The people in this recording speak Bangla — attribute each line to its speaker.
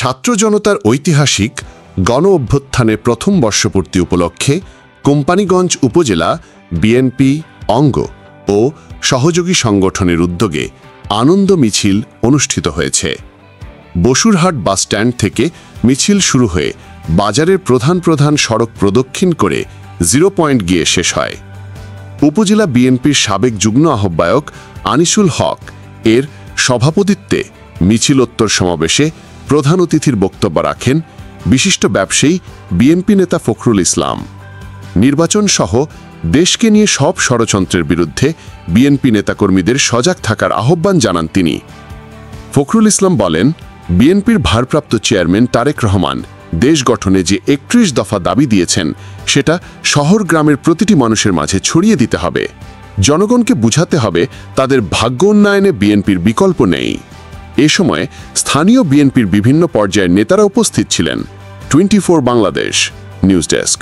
Speaker 1: ছাত্র জনতার ঐতিহাসিক গণ অভ্যুত্থানের প্রথম বর্ষপূর্তি উপলক্ষে কোম্পানীগঞ্জ উপজেলা বিএনপি অঙ্গ ও সহযোগী সংগঠনের উদ্যোগে আনন্দ মিছিল অনুষ্ঠিত হয়েছে। বসুরহাট বাসস্ট্যান্ড থেকে মিছিল শুরু হয়ে বাজারের প্রধান সড়ক প্রদক্ষিণ করে 0 পয়েন্ট গিয়ে শেষ হয়। উপজেলা বিএনপির সাবেক যুগ্ম আহ্বায়ক আনিসুল হক এর সভাপতিত্বে মিছিলোত্তর সমাবেশে প্রধান অতিথির বক্তব্য রাখেন বিশিষ্ট ব্যবসায়ী বিএনপি নেতা ফখরুল ইসলাম। নির্বাচন সহ দেশকে নিয়ে সব ষড়যন্ত্রের বিরুদ্ধে বিএনপি নেতাকর্মীদের সজাগ থাকার আহ্বান জানান তিনি। ফখরুল ইসলাম বলেন, বিএনপির ভারপ্রাপ্ত চেয়ারম্যান তারেক রহমান দেশ গঠনে যে 31 দফা দাবি দিয়েছেন সেটা শহর গ্রামের প্রতিটি মানুষের মাঝে ছড়িয়ে দিতে হবে। জনগণকে বুঝাতে হবে তাদের ভাগ্য উন্নয়নে বিএনপির বিকল্প নেই। এ সময় স্থানীয় বিএনপির বিভিন্ন পর্যায়ের নেতারা উপস্থিত ছিলেন। 24 বাংলাদেশ নিউজ ডেস্ক।